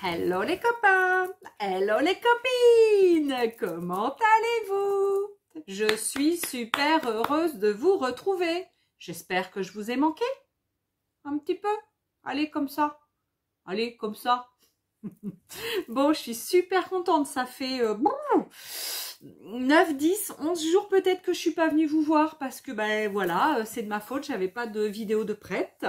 Hello les copains, hello les copines, comment allez-vous? Je suis super heureuse de vous retrouver. J'espère que je vous ai manqué un petit peu. Allez comme ça, allez comme ça. Bon, je suis super contente, ça fait 9, 10, 11 jours peut-être que je suis pas venue vous voir parce que ben voilà, c'est de ma faute, j'avais pas de vidéo de prête.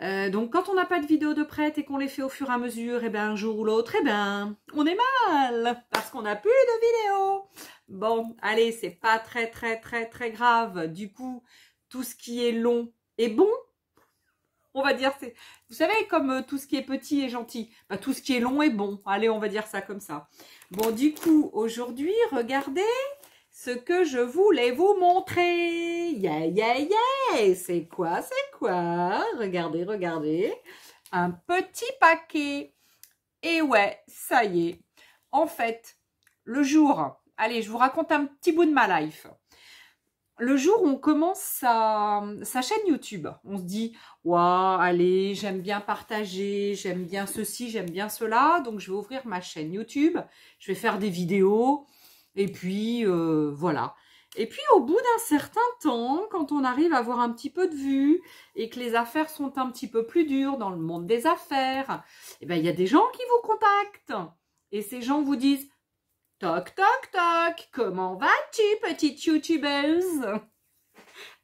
Donc quand on n'a pas de vidéo de prête et qu'on les fait au fur et à mesure, et ben un jour ou l'autre, et ben on est mal parce qu'on n'a plus de vidéo. Bon, allez, c'est pas très grave. Du coup, tout ce qui est long est bon. On va dire, c'est, vous savez, comme tout ce qui est petit est gentil, bah, tout ce qui est long est bon. Allez, on va dire ça comme ça. Bon, du coup, aujourd'hui, regardez ce que je voulais vous montrer. C'est quoi, Regardez, regardez. Un petit paquet. Et ouais, ça y est. En fait, le jour, allez, je vous raconte un petit bout de ma life. Le jour où on commence sa chaîne YouTube, on se dit « Waouh, allez, j'aime bien partager, j'aime bien ceci, j'aime bien cela. » Donc, je vais ouvrir ma chaîne YouTube, je vais faire des vidéos, et puis voilà. Et puis, au bout d'un certain temps, quand on arrive à avoir un petit peu de vues et que les affaires sont un petit peu plus dures dans le monde des affaires, eh ben, il y a des gens qui vous contactent. Et ces gens vous disent toc, toc, toc, comment vas-tu, petite youtubeuse?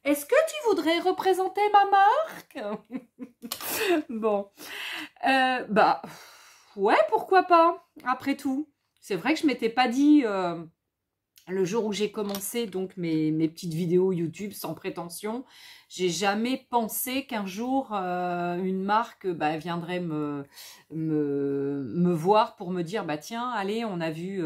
Est-ce que tu voudrais représenter ma marque? Bon, bah, ouais, pourquoi pas, après tout. C'est vrai que je m'étais pas dit, le jour où j'ai commencé donc mes petites vidéos YouTube sans prétention, j'ai jamais pensé qu'un jour une marque viendrait me voir pour me dire bah tiens allez on a vu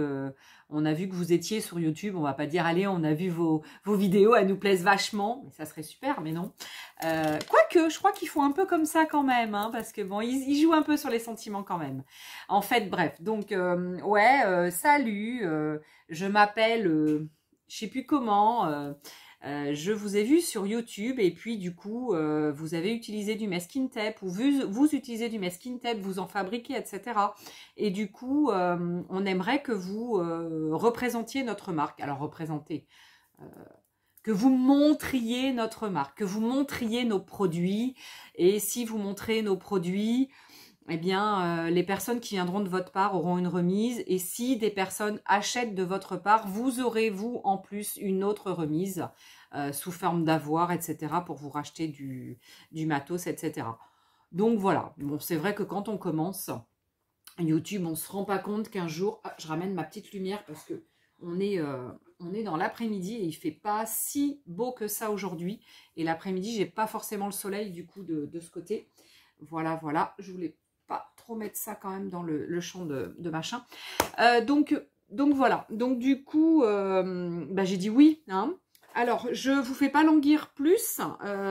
que vous étiez sur YouTube, on va pas dire allez on a vu vos vidéos, elles nous plaisent vachement, mais ça serait super mais non. Quoique je crois qu'ils font un peu comme ça quand même hein, parce que bon ils jouent un peu sur les sentiments quand même. En fait bref donc ouais salut. Je m'appelle, je sais plus comment, je vous ai vu sur YouTube et puis du coup, vous avez utilisé du masking tape ou vous utilisez du masking tape, vous en fabriquez, etc. Et du coup, on aimerait que vous représentiez notre marque. Alors, représenter, que vous montriez notre marque, que vous montriez nos produits. Et si vous montrez nos produits, eh bien, les personnes qui viendront de votre part auront une remise. Et si des personnes achètent de votre part, vous aurez, vous, en plus, une autre remise sous forme d'avoir, etc. pour vous racheter du matos, etc. Donc, voilà. Bon, c'est vrai que quand on commence YouTube, on ne se rend pas compte qu'un jour... Ah, je ramène ma petite lumière parce que on est dans l'après-midi et il ne fait pas si beau que ça aujourd'hui. Et l'après-midi, j'ai pas forcément le soleil, du coup, de ce côté. Voilà, voilà. Je voulais pas trop mettre ça quand même dans le champ de machin. Donc voilà. Donc du coup, j'ai dit oui. Hein. Alors, je vous fais pas languir plus,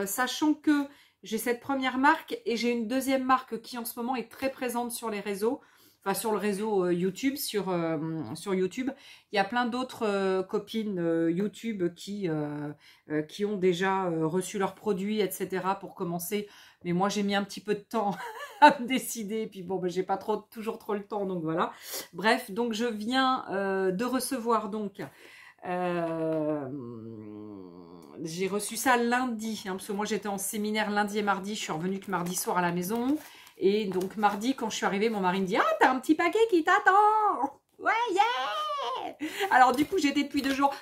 sachant que j'ai cette première marque et j'ai une deuxième marque qui en ce moment est très présente sur les réseaux. Enfin, sur le réseau YouTube, sur YouTube. Il y a plein d'autres copines YouTube qui ont déjà reçu leurs produits, etc. pour commencer. Mais moi, j'ai mis un petit peu de temps à me décider. Et puis bon, j'ai pas toujours trop le temps, donc voilà. Bref, donc je viens de recevoir donc... j'ai reçu ça lundi, hein, parce que moi j'étais en séminaire lundi et mardi. Je suis revenue que mardi soir à la maison. Et donc mardi, quand je suis arrivée, mon mari me dit « Ah, t'as un petit paquet qui t'attend !» Ouais, yeah. Alors du coup, j'étais depuis 2 jours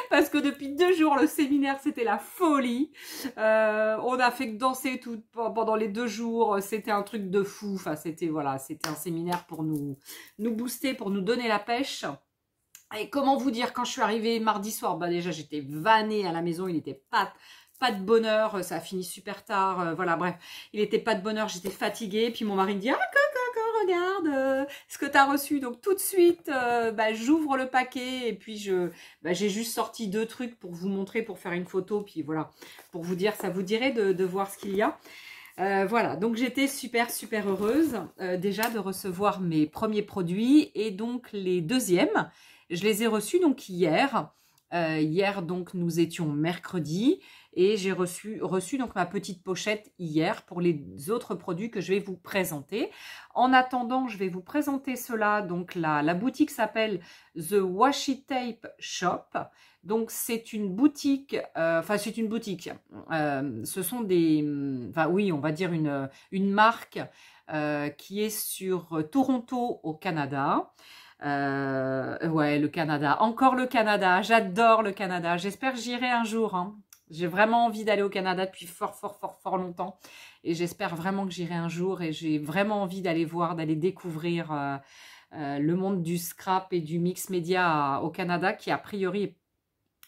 parce que depuis 2 jours, le séminaire, c'était la folie. On a fait que danser tout pendant les 2 jours. C'était un truc de fou. Enfin, c'était voilà, c'était un séminaire pour nous booster, pour nous donner la pêche. Et comment vous dire, quand je suis arrivée mardi soir, bah déjà, j'étais vannée à la maison. Il n'était pas de bonheur, ça a fini super tard, voilà, bref, il n'était pas de bonheur, j'étais fatiguée, puis mon mari me dit « Ah, Coco, regarde ce que tu as reçu », donc tout de suite, j'ouvre le paquet, et puis j'ai juste sorti 2 trucs pour vous montrer, pour faire une photo, puis voilà, pour vous dire, ça vous dirait de voir ce qu'il y a. Voilà, donc j'étais super heureuse déjà de recevoir mes premiers produits, et donc les deuxièmes, je les ai reçus donc hier. Hier, donc, nous étions mercredi. et j'ai reçu donc ma petite pochette hier pour les autres produits que je vais vous présenter. En attendant, je vais vous présenter cela. Donc la boutique s'appelle The Washi Tape Shop. Donc c'est une boutique, c'est une boutique. Ce sont oui, on va dire une marque qui est sur Toronto au Canada. Ouais, le Canada, encore le Canada, j'adore le Canada, j'espère que j'irai un jour, hein. J'ai vraiment envie d'aller au Canada depuis fort longtemps et j'espère vraiment que j'irai un jour et j'ai vraiment envie d'aller voir, d'aller découvrir le monde du scrap et du mix média au Canada qui a priori est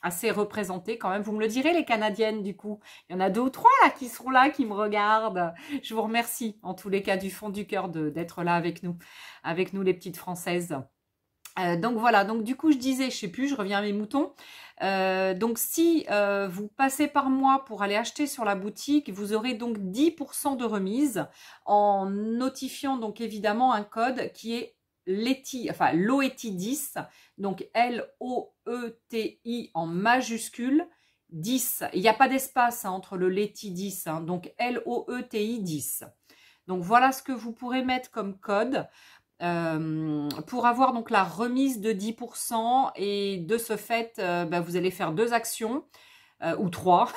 assez représenté quand même. Vous me le direz les Canadiennes du coup, il y en a 2 ou 3 là qui seront là, qui me regardent. Je vous remercie en tous les cas du fond du cœur d'être là avec nous les petites Françaises. Donc voilà, donc du coup je disais, je sais plus, je reviens à mes moutons. Donc si vous passez par moi pour aller acheter sur la boutique, vous aurez donc 10% de remise en notifiant donc évidemment un code qui est LOETI 10, donc LOETI en majuscule 10. Il n'y a pas d'espace entre le LETI 10, hein, donc LOETI 10. Donc voilà ce que vous pourrez mettre comme code. Pour avoir donc la remise de 10% et de ce fait, vous allez faire 2 actions ou 3,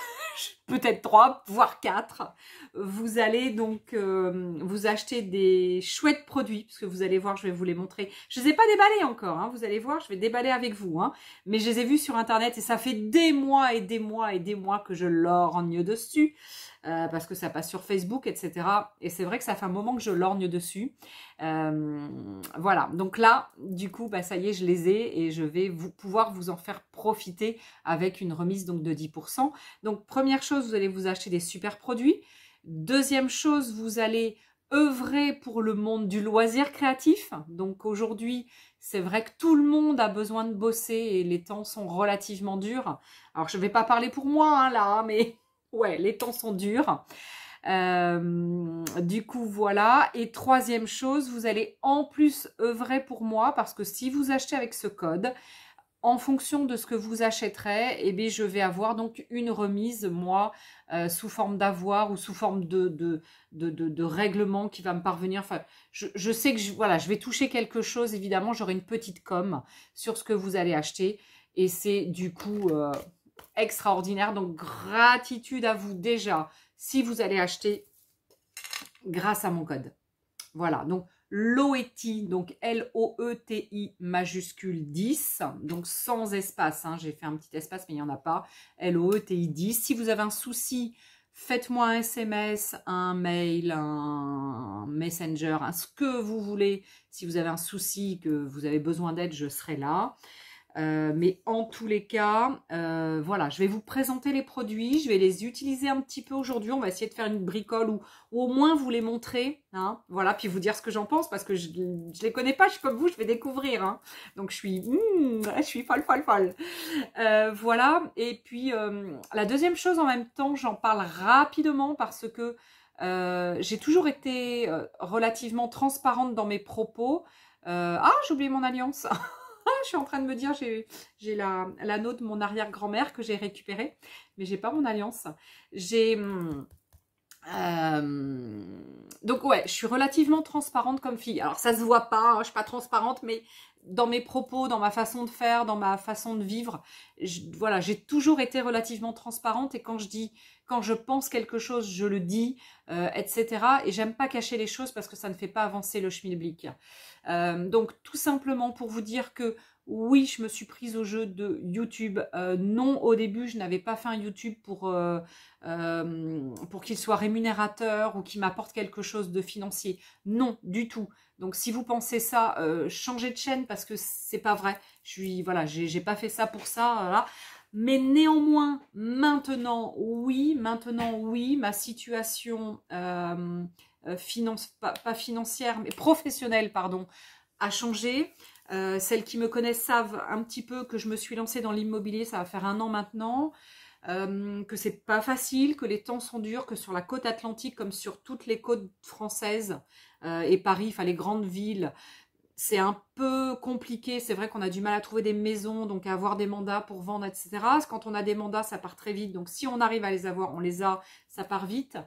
peut-être 3, voire 4. Vous allez donc vous acheter des chouettes produits, parce que vous allez voir, je vais vous les montrer. Je ne les ai pas déballés encore, hein, vous allez voir, je vais déballer avec vous. Hein, mais je les ai vus sur Internet et ça fait des mois et des mois et des mois que je lorgne dessus. Parce que ça passe sur Facebook, etc. Et c'est vrai que ça fait un moment que je lorgne dessus. Voilà, donc là, du coup, ça y est, je les ai et je vais pouvoir vous en faire profiter avec une remise donc de 10%. Donc, première chose, vous allez vous acheter des super produits. Deuxième chose, vous allez œuvrer pour le monde du loisir créatif. Donc aujourd'hui, c'est vrai que tout le monde a besoin de bosser et les temps sont relativement durs. Alors, je ne vais pas parler pour moi, hein, là, mais... Ouais, les temps sont durs. Du coup, voilà. Et troisième chose, vous allez en plus œuvrer pour moi parce que si vous achetez avec ce code, en fonction de ce que vous achèterez, eh bien, je vais avoir donc une remise, moi, sous forme d'avoir ou sous forme de règlement qui va me parvenir. Enfin, je sais que je vais toucher quelque chose. Évidemment, j'aurai une petite com sur ce que vous allez acheter. Et c'est du coup... extraordinaire, donc gratitude à vous déjà si vous allez acheter grâce à mon code. Voilà, donc LOETI, donc LOETI majuscule 10, donc sans espace, hein, j'ai fait un petit espace mais il n'y en a pas, LOETI 10. Si vous avez un souci, faites-moi un SMS, un mail, un messenger, ce que vous voulez. Si vous avez un souci, que vous avez besoin d'aide, je serai là. Mais en tous les cas, voilà, je vais vous présenter les produits, je vais les utiliser un petit peu aujourd'hui, on va essayer de faire une bricole ou au moins vous les montrer, hein, voilà, puis vous dire ce que j'en pense parce que je les connais pas, je suis comme vous, je vais découvrir, hein, donc je suis folle. Voilà, et puis la deuxième chose en même temps, j'en parle rapidement parce que j'ai toujours été relativement transparente dans mes propos. J'ai oublié mon alliance. Je suis en train de me dire, j'ai l'anneau de mon arrière-grand-mère que j'ai récupéré, mais j'ai pas mon alliance. Donc ouais, je suis relativement transparente comme fille. Alors ça se voit pas, hein, je suis pas transparente, mais dans mes propos, dans ma façon de faire, dans ma façon de vivre, voilà, j'ai toujours été relativement transparente et quand je pense quelque chose, je le dis, etc. Et j'aime pas cacher les choses parce que ça ne fait pas avancer le schmilblick. Donc tout simplement pour vous dire que oui, je me suis prise au jeu de YouTube. Non, au début, je n'avais pas fait un YouTube pour qu'il soit rémunérateur ou qu'il m'apporte quelque chose de financier. Non, du tout. Donc si vous pensez ça, changez de chaîne parce que c'est pas vrai. J'ai pas fait ça pour ça. Voilà. Mais néanmoins, maintenant, oui, ma situation pas financière, mais professionnelle, pardon, a changé. Celles qui me connaissent savent un petit peu que je me suis lancée dans l'immobilier, ça va faire 1 an maintenant, que c'est pas facile, que les temps sont durs, que sur la côte atlantique comme sur toutes les côtes françaises et Paris, enfin les grandes villes, c'est un peu compliqué. C'est vrai qu'on a du mal à trouver des maisons, donc à avoir des mandats pour vendre, etc. Quand on a des mandats, ça part très vite. Donc si on arrive à les avoir, on les a, ça part vite.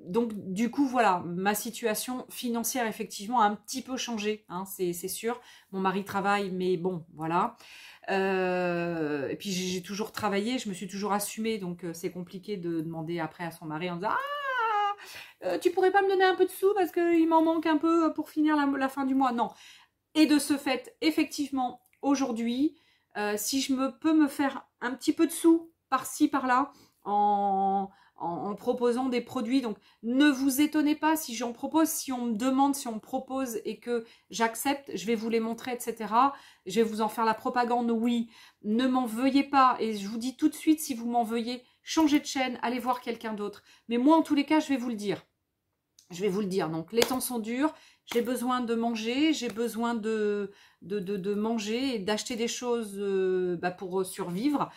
Donc du coup, voilà, ma situation financière, effectivement, a un petit peu changé, hein, c'est sûr. Mon mari travaille, mais bon, voilà. Et puis j'ai toujours travaillé, je me suis toujours assumée, donc c'est compliqué de demander après à son mari en disant « Ah, tu pourrais pas me donner un peu de sous parce qu'il m'en manque un peu pour finir la fin du mois ?» Non. Et de ce fait, effectivement, aujourd'hui, si je peux me faire un petit peu de sous par-ci, par-là, en proposant des produits. Donc, ne vous étonnez pas si j'en propose, si on me demande, si on me propose et que j'accepte, je vais vous les montrer, etc. Je vais vous en faire la propagande, oui. Ne m'en veuillez pas. Et je vous dis tout de suite, si vous m'en veuillez, changez de chaîne, allez voir quelqu'un d'autre. Mais moi, en tous les cas, je vais vous le dire. Je vais vous le dire. Donc, les temps sont durs. J'ai besoin de manger, j'ai besoin de manger et d'acheter des choses pour survivre,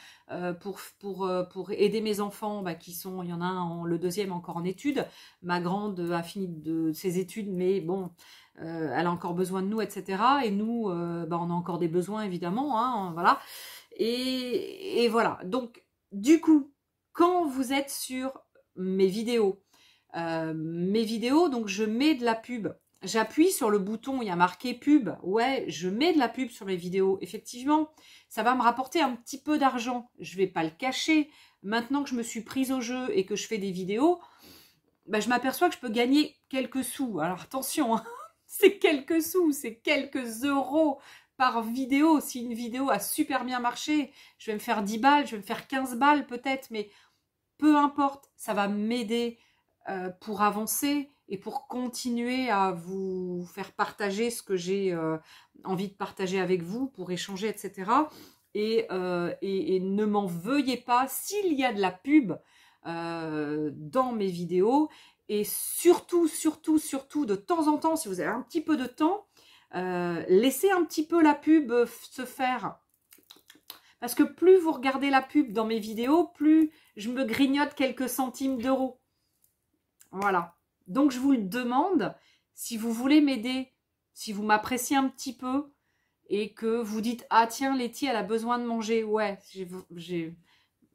pour aider mes enfants qui sont, il y en a un, le deuxième encore en études. Ma grande a fini de ses études, mais bon, elle a encore besoin de nous, etc. Et nous, on a encore des besoins, évidemment, hein, voilà. Et voilà. Donc, du coup, quand vous êtes sur mes vidéos, donc je mets de la pub. J'appuie sur le bouton, il y a marqué pub. Ouais, je mets de la pub sur mes vidéos. Effectivement, ça va me rapporter un petit peu d'argent. Je vais pas le cacher. Maintenant que je me suis prise au jeu et que je fais des vidéos, je m'aperçois que je peux gagner quelques sous. Alors attention, hein, c'est quelques sous, c'est quelques euros par vidéo. Si une vidéo a super bien marché, je vais me faire 10 balles, je vais me faire 15 balles peut-être, mais peu importe, ça va m'aider pour avancer et pour continuer à vous faire partager ce que j'ai envie de partager avec vous, pour échanger, etc. Et ne m'en veuillez pas s'il y a de la pub dans mes vidéos. Et surtout, de temps en temps, si vous avez un petit peu de temps, laissez un petit peu la pub se faire. Parce que plus vous regardez la pub dans mes vidéos, plus je me grignote quelques centimes d'euros. Voilà. Donc, je vous le demande, si vous voulez m'aider, si vous m'appréciez un petit peu et que vous dites « Ah tiens, Letty, elle a besoin de manger. » Ouais,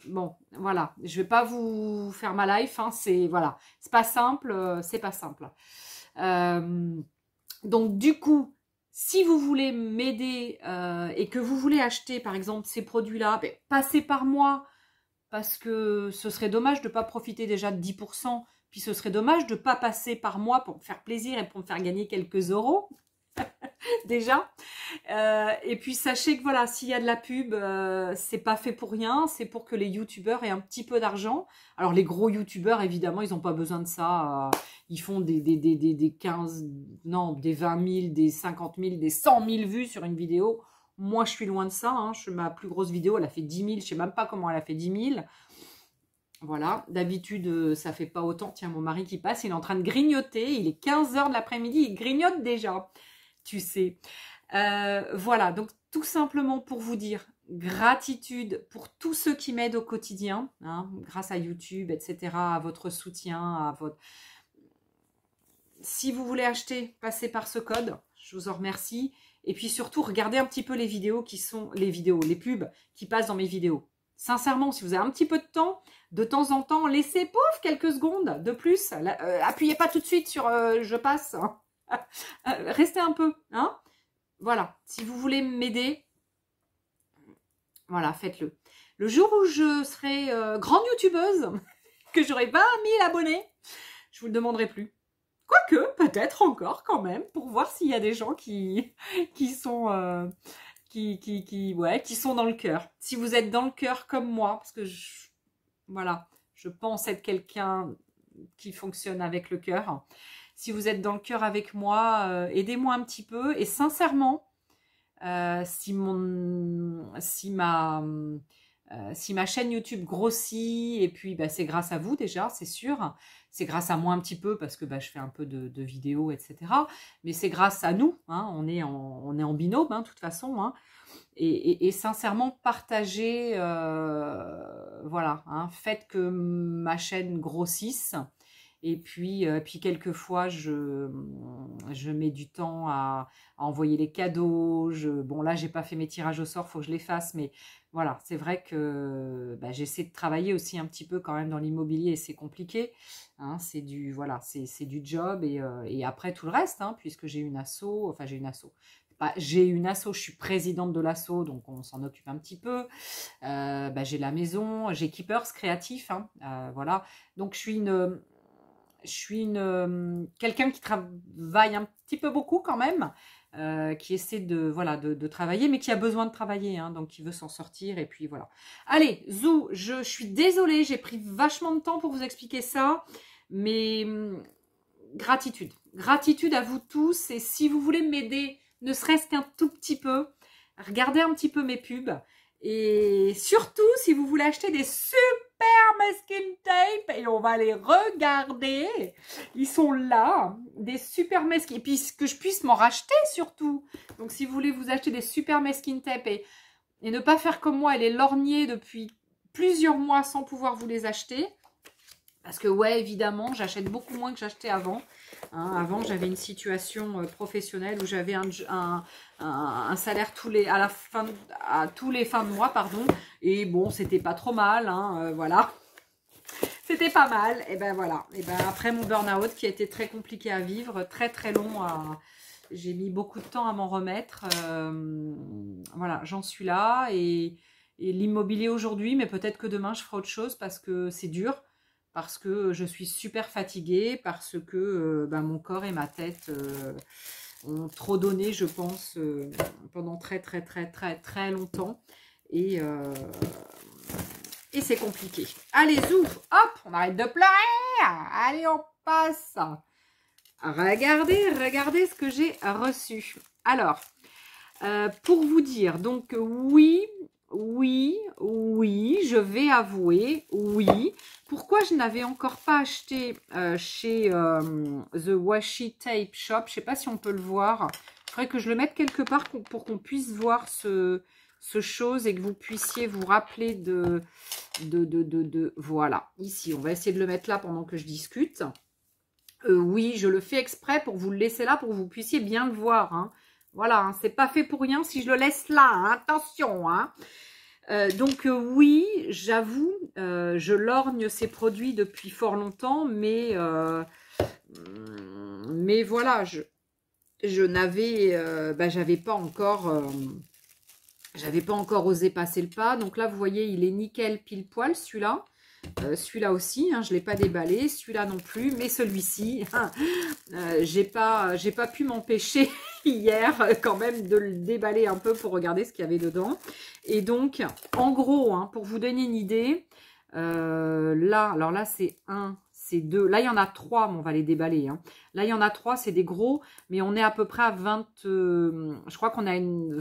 bon, voilà. Je vais pas vous faire ma life. Hein, voilà. C'est pas simple. C'est pas simple. Donc, du coup, si vous voulez m'aider et que vous voulez acheter, par exemple, ces produits-là, passez par moi parce que ce serait dommage de ne pas profiter déjà de 10%. Puis ce serait dommage de ne pas passer par moi pour me faire plaisir et pour me faire gagner quelques euros, déjà. Et puis sachez que voilà, s'il y a de la pub, c'est pas fait pour rien, c'est pour que les youtubeurs aient un petit peu d'argent. Alors les gros youtubeurs, évidemment, ils n'ont pas besoin de ça. Ils font des 15, non, des 20 000, des 50 000, des 100 000 vues sur une vidéo. Moi, je suis loin de ça. Hein. Ma plus grosse vidéo, elle a fait 10 000. Je ne sais même pas comment elle a fait 10 000. Voilà, d'habitude, ça fait pas autant. Tiens, mon mari qui passe, il est en train de grignoter. Il est 15 h de l'après-midi, il grignote déjà, tu sais. Voilà, donc tout simplement pour vous dire gratitude pour tous ceux qui m'aident au quotidien, hein, grâce à YouTube, etc., à votre soutien, à votre... Si vous voulez acheter, passez par ce code, je vous en remercie. Et puis surtout, regardez un petit peu les vidéos les pubs qui passent dans mes vidéos. Sincèrement, si vous avez un petit peu de temps en temps, laissez pouf quelques secondes de plus. Appuyez pas tout de suite sur je passe. Hein. Restez un peu. Hein, voilà. Si vous voulez m'aider, voilà, faites-le. Le jour où je serai grande youtubeuse, que j'aurai 20 000 abonnés, je vous le demanderai plus. Quoique, peut-être encore quand même, pour voir s'il y a des gens qui sont... qui sont dans le cœur. Si vous êtes dans le cœur comme moi, parce que je pense être quelqu'un qui fonctionne avec le cœur. Si vous êtes dans le cœur avec moi, aidez-moi un petit peu. Et sincèrement, si ma chaîne YouTube grossit, et puis c'est grâce à vous déjà, c'est sûr. C'est grâce à moi un petit peu parce que je fais un peu de vidéos, etc. Mais c'est grâce à nous. Hein, on est en binôme, hein, de toute façon. Hein, et sincèrement, partagez, voilà, hein, faites que ma chaîne grossisse puis quelquefois, je mets du temps à envoyer les cadeaux. Bon, là, j'ai pas fait mes tirages au sort, faut que je les fasse. Mais voilà, c'est vrai que bah, j'essaie de travailler aussi un petit peu quand même dans l'immobilier et c'est compliqué. Hein, voilà, c'est du job et après tout le reste, hein, puisque j'ai une asso, enfin j'ai une asso. J'ai une asso, je suis présidente de l'asso, donc on s'en occupe un petit peu. Bah, j'ai la maison, j'ai Keepers créatif, hein, voilà. Donc je suis quelqu'un qui travaille un petit peu beaucoup quand même, qui essaie voilà, de travailler, mais qui a besoin de travailler, hein, donc qui veut s'en sortir, et puis voilà. Allez, Zou, je suis désolée, j'ai pris vachement de temps pour vous expliquer ça, mais gratitude. Gratitude à vous tous, et si vous voulez m'aider, ne serait-ce qu'un tout petit peu, regardez un petit peu mes pubs, et surtout, si vous voulez acheter des super masking tape, et on va les regarder, ils sont là, des super masking, et puis que je puisse m'en racheter surtout. Donc si vous voulez vous acheter des super masking tape et ne pas faire comme moi et les lorgner depuis plusieurs mois sans pouvoir vous les acheter, parce que ouais, évidemment, j'achète beaucoup moins que j'achetais avant. Hein, avant, j'avais une situation professionnelle où j'avais un salaire à tous les fins de mois, pardon. Et bon, c'était pas trop mal, hein, voilà. C'était pas mal. Et ben voilà. Et ben après mon burn-out qui a été très compliqué à vivre, très très long, j'ai mis beaucoup de temps à m'en remettre. Voilà, j'en suis là et l'immobilier aujourd'hui, mais peut-être que demain je ferai autre chose parce que c'est dur. Parce que je suis super fatiguée, parce que ben, mon corps et ma tête ont trop donné, je pense, pendant très très très très très longtemps. Et c'est compliqué. Allez, zouf, hop, on arrête de pleurer. Allez, on passe. Regardez ce que j'ai reçu. Alors, pour vous dire, donc oui, je vais avouer, oui. Pourquoi je n'avais encore pas acheté chez The Washi Tape Shop? Je ne sais pas si on peut le voir. Il faudrait que je le mette quelque part pour qu'on puisse voir ce chose et que vous puissiez vous rappeler de voilà, ici. On va essayer de le mettre là pendant que je discute. Oui, je le fais exprès pour vous le laisser là, pour que vous puissiez bien le voir, hein. Voilà, hein, c'est pas fait pour rien si je le laisse là, hein, attention, hein. Donc oui, j'avoue, je lorgne ces produits depuis fort longtemps, mais voilà, je n'avais, j'avais pas encore osé passer le pas. Donc là, vous voyez, il est nickel pile poil, celui-là. Celui-là aussi, hein, je ne l'ai pas déballé, celui-là non plus, mais celui-ci, j'ai pas pu m'empêcher hier quand même de le déballer un peu pour regarder ce qu'il y avait dedans. Et donc, en gros, hein, pour vous donner une idée, là, alors là c'est 1, c'est 2, là il y en a 3, mais on va les déballer. Hein. Là il y en a 3, c'est des gros, mais on est à peu près à 20, je crois qu'on a une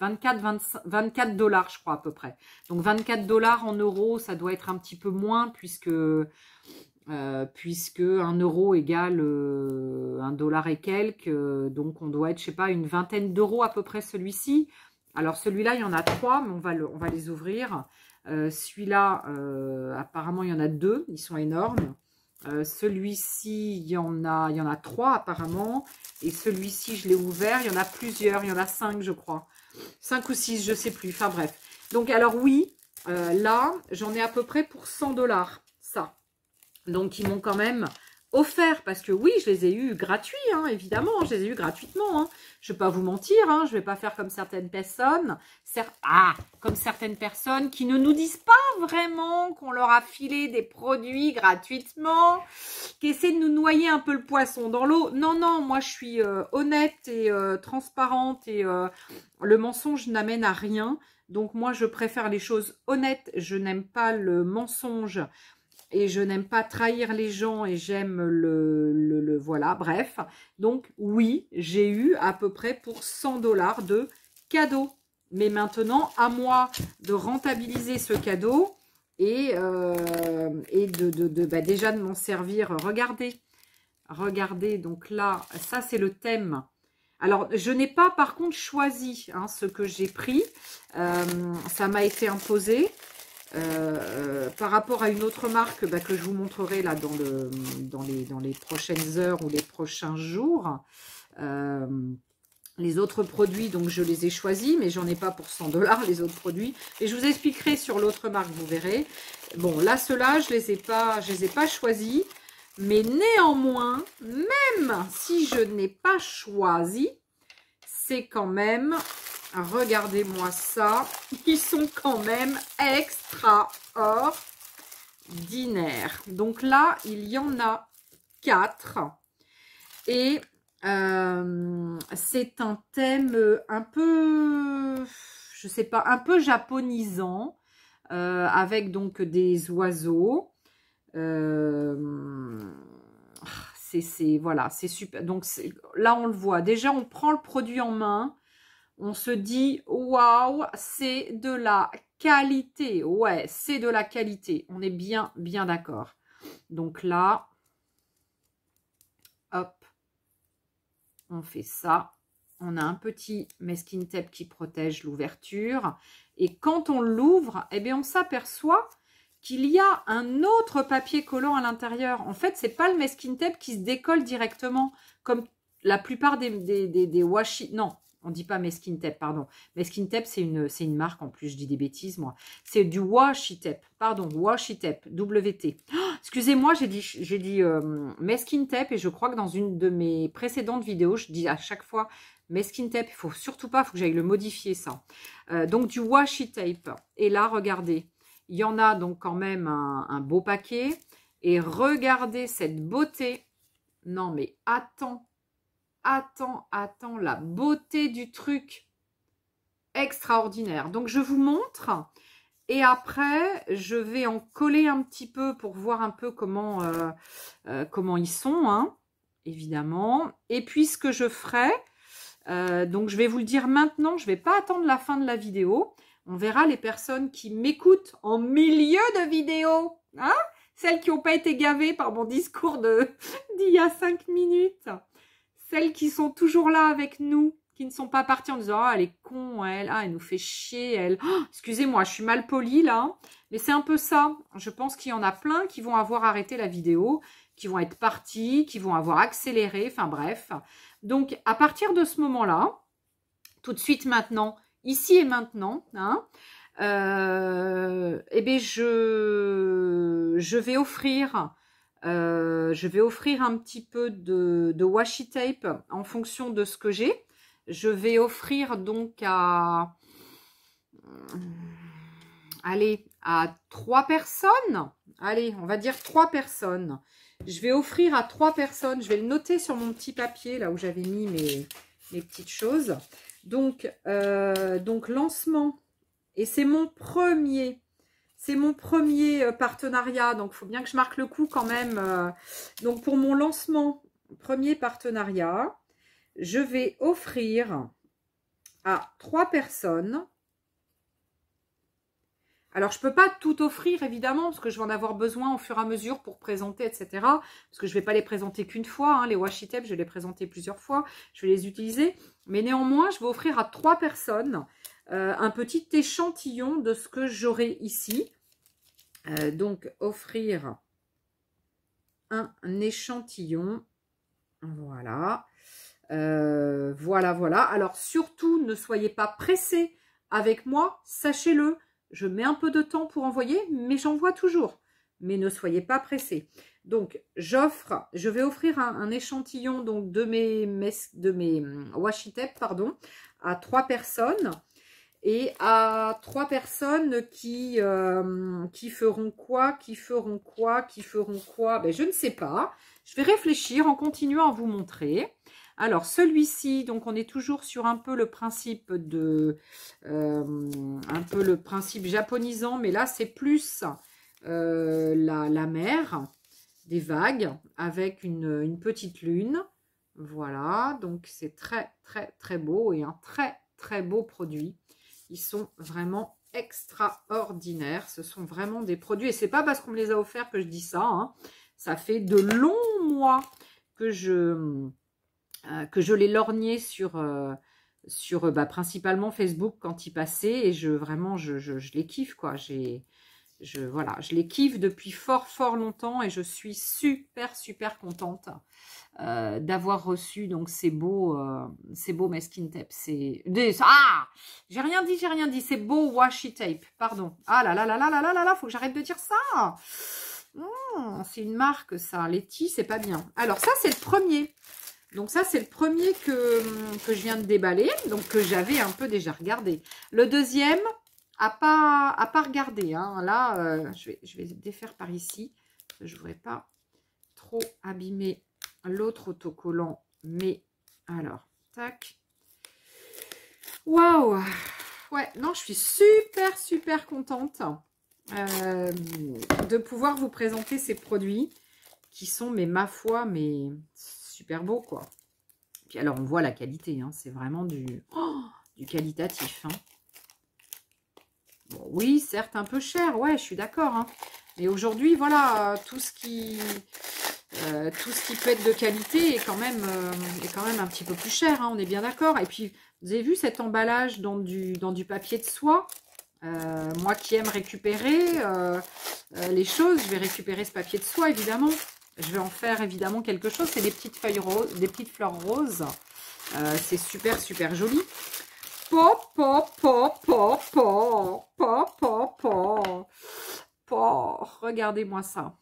24 dollars, je crois, à peu près. Donc, 24 dollars en euros, ça doit être un petit peu moins, puisque 1 euro égale 1 dollar et quelques. Donc, on doit être, je sais pas, une vingtaine d'euros à peu près, celui-ci. Alors, celui-là, il y en a 3, mais on va les ouvrir. Celui-là, apparemment, il y en a 2. Ils sont énormes. Celui-ci, il y en a 3, apparemment. Et celui-ci, je l'ai ouvert. Il y en a plusieurs. Il y en a 5, je crois. 5 ou 6, je sais plus. Enfin bref. Donc alors oui, là, j'en ai à peu près pour 100 dollars. Ça. Donc ils m'ont quand même offert. Parce que oui, je les ai eus gratuits, hein, évidemment. Je les ai eus gratuitement. Hein. Je ne vais pas vous mentir. Hein, je ne vais pas faire comme certaines personnes. Comme certaines personnes qui ne nous disent pas vraiment qu'on leur a filé des produits gratuitement. Qui essaient de nous noyer un peu le poisson dans l'eau. Non, non, moi je suis honnête et transparente. Et le mensonge n'amène à rien. Donc moi je préfère les choses honnêtes. Je n'aime pas le mensonge. Et je n'aime pas trahir les gens et j'aime voilà, bref. Donc, oui, j'ai eu à peu près pour 100 dollars de cadeau. Mais maintenant, à moi de rentabiliser ce cadeau et déjà de m'en servir. Regardez, donc là, ça c'est le thème. Alors, je n'ai pas par contre choisi hein, ce que j'ai pris. Ça m'a été imposé. par rapport à une autre marque bah, que je vous montrerai là dans les prochaines heures ou les prochains jours. Les autres produits, donc je les ai choisis, mais j'en ai pas pour 100 $ les autres produits. Et je vous expliquerai sur l'autre marque, vous verrez. Bon, là, ceux-là, je les ai pas choisis. Mais néanmoins, même si je n'ai pas choisi, c'est quand même, regardez-moi ça, ils sont quand même extraordinaires. Donc là, il y en a 4. Et c'est un thème un peu, je sais pas, un peu japonisant, avec donc des oiseaux. Voilà, c'est super. Donc là, on le voit. Déjà, on prend le produit en main. On se dit, waouh, c'est de la qualité. Ouais, c'est de la qualité. On est bien d'accord. Donc là, hop, on fait ça. On a un petit masking tape qui protège l'ouverture. Et quand on l'ouvre, eh bien, on s'aperçoit qu'il y a un autre papier collant à l'intérieur. En fait, c'est pas le masking tape qui se décolle directement, comme la plupart des washi. Non, on dit pas masking tape, pardon. Masking tape, c'est une marque, en plus, je dis des bêtises, moi. C'est du washi tape, pardon, washi tape, WT. Oh, excusez-moi, j'ai dit masking tape, et je crois que dans une de mes précédentes vidéos, je dis à chaque fois masking tape, il faut surtout pas, il faut que j'aille le modifier, ça. Donc, du washi tape. Et là, regardez. Il y en a donc quand même un beau paquet. Et regardez cette beauté. Non, mais attends, la beauté du truc. Extraordinaire. Donc, je vous montre. Et après, je vais en coller un petit peu pour voir un peu comment ils sont, hein, évidemment. Et puis, ce que je ferai, donc je vais vous le dire maintenant, je ne vais pas attendre la fin de la vidéo. On verra les personnes qui m'écoutent en milieu de vidéo, hein, celles qui n'ont pas été gavées par mon discours d'il y a 5 minutes, celles qui sont toujours là avec nous, qui ne sont pas parties en disant « Ah, elle est con, elle, ah, elle nous fait chier, elle. Oh, excusez-moi, je suis mal polie là. » Mais c'est un peu ça. Je pense qu'il y en a plein qui vont avoir arrêté la vidéo, qui vont être partis, qui vont avoir accéléré, enfin bref. Donc, à partir de ce moment-là, tout de suite maintenant, ici et maintenant, hein, eh bien, je vais offrir un petit peu de washi tape en fonction de ce que j'ai. Je vais offrir donc à 3 personnes. Allez, on va dire 3 personnes. Je vais offrir à 3 personnes. Je vais le noter sur mon petit papier, là où j'avais mis mes petites choses. Donc lancement. Et c'est mon premier partenariat. Donc, il faut bien que je marque le coup quand même. Donc, pour mon lancement, premier partenariat, je vais offrir à 3 personnes. Alors, je ne peux pas tout offrir, évidemment, parce que je vais en avoir besoin au fur et à mesure pour présenter, etc. Parce que je ne vais pas les présenter qu'une fois. Hein, les washi tape, je vais les présenter plusieurs fois. Je vais les utiliser. Mais néanmoins, je vais offrir à 3 personnes un petit échantillon de ce que j'aurai ici. Donc, offrir un échantillon. Voilà. Voilà. Alors, surtout, ne soyez pas pressés avec moi. Sachez-le. Je mets un peu de temps pour envoyer, mais j'envoie toujours. Mais ne soyez pas pressés. Donc, je vais offrir un échantillon donc, de mes washi tape, pardon, à 3 personnes. Et à 3 personnes qui feront quoi, ben, je ne sais pas. Je vais réfléchir en continuant à vous montrer. Alors, celui-ci, donc on est toujours sur un peu le principe japonisant, mais là, c'est plus la mer, des vagues, avec une petite lune. Voilà, donc c'est très beau et un très beau produit. Ils sont vraiment extraordinaires. Ce sont vraiment des produits. Et c'est pas parce qu'on me les a offerts que je dis ça. Hein. Ça fait de longs mois que je les lorgnais sur principalement Facebook quand ils passaient. Et je les kiffe, quoi. Voilà, je les kiffe depuis fort longtemps et je suis super contente d'avoir reçu donc ces beaux masking tape. J'ai rien dit, c'est beau washi tape, pardon. Ah là, faut que j'arrête de dire ça. C'est une marque ça, Letty, c'est pas bien. Alors ça c'est le premier. Donc ça c'est le premier que je viens de déballer, donc que j'avais un peu déjà regardé. Le deuxième à pas regarder, hein. Là je vais défaire par ici. Je voudrais pas trop abîmer l'autre autocollant, mais alors tac. Waouh, ouais, non, je suis super contente de pouvoir vous présenter ces produits qui sont, mais ma foi, mais super beaux, quoi. Puis alors, on voit la qualité, hein, c'est vraiment du qualitatif. Hein. Bon, oui, certes, un peu cher, ouais, je suis d'accord. Hein. Mais aujourd'hui, voilà, tout ce qui peut être de qualité est quand même un petit peu plus cher, hein, on est bien d'accord. Et puis, vous avez vu cet emballage dans du papier de soie. Moi qui aime récupérer les choses, je vais récupérer ce papier de soie, évidemment. Je vais en faire, évidemment, quelque chose. C'est des petites feuilles roses, des petites fleurs roses. C'est super joli. Regardez-moi ça.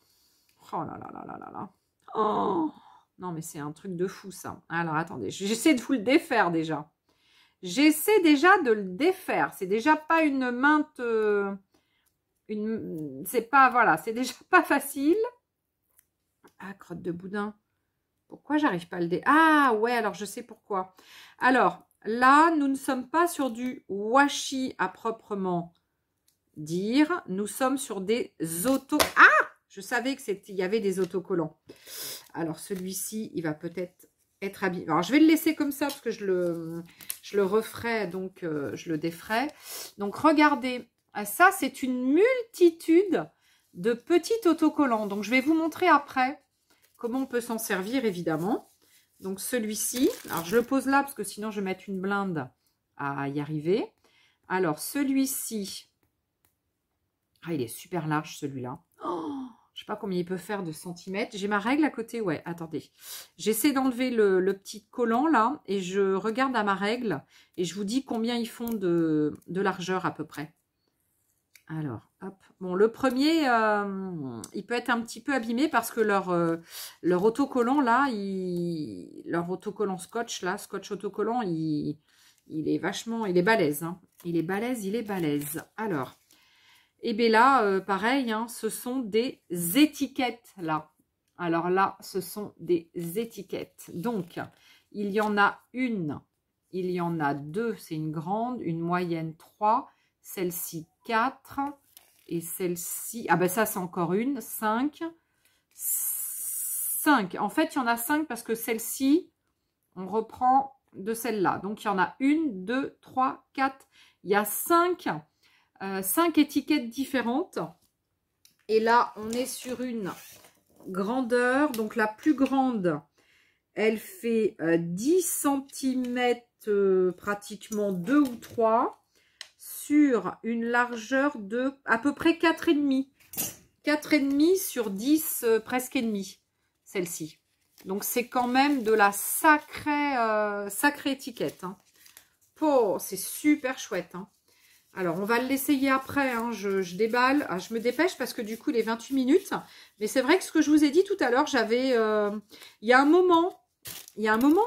Oh là là. Oh non, mais c'est un truc de fou, ça. Alors, attendez, j'essaie de vous le défaire, déjà. J'essaie déjà de le défaire. C'est déjà pas une mainte... c'est pas... Voilà, c'est déjà pas facile. Ah, crotte de boudin. Pourquoi j'arrive pas à le Ah, ouais, alors je sais pourquoi. Alors, là, nous ne sommes pas sur du washi à proprement dire. Nous sommes sur des auto... Ah! Je savais qu'il y avait des autocollants. Alors, celui-ci, il va peut-être être habillé. Alors, je vais le laisser comme ça parce que je le referai, donc je le déferai. Donc, regardez, ça, c'est une multitude de petits autocollants. Donc, je vais vous montrer après comment on peut s'en servir, évidemment. Donc, celui-ci, alors je le pose là parce que sinon, je vais mettre une blinde à y arriver. Alors, celui-ci, ah, il est super large, celui-là. Oh, je sais pas combien il peut faire de centimètres. J'ai ma règle à côté. Ouais, attendez. J'essaie d'enlever le petit collant là et je regarde à ma règle et je vous dis combien ils font de largeur à peu près. Alors, hop. Bon, le premier, il peut être un petit peu abîmé parce que leur autocollant là, leur autocollant scotch là, scotch autocollant, il est vachement, il est balèze. Hein. Il est balèze. Alors. Et bien là, pareil, hein, ce sont des étiquettes, là. Alors là, ce sont des étiquettes. Donc, il y en a une, il y en a deux, c'est une grande, une moyenne 3, celle-ci 4, et celle-ci, ah ben ça c'est encore une, 5. En fait, il y en a 5 parce que celle-ci, on reprend de celle-là. Donc, il y en a 1, 2, 3, 4, il y a 5 étiquettes différentes. Et là, on est sur une grandeur. Donc, la plus grande, elle fait 10 cm, pratiquement 2 ou 3, sur une largeur de à peu près 4,5. 4,5 sur 10, presque et demi, celle-ci. Donc, c'est quand même de la sacrée étiquette. Hein. Oh, c'est super chouette, hein. Alors, on va l'essayer après, hein. Je déballe. Ah, je me dépêche parce que du coup, il est 28 minutes. Mais c'est vrai que ce que je vous ai dit tout à l'heure, j'avais... il y a un moment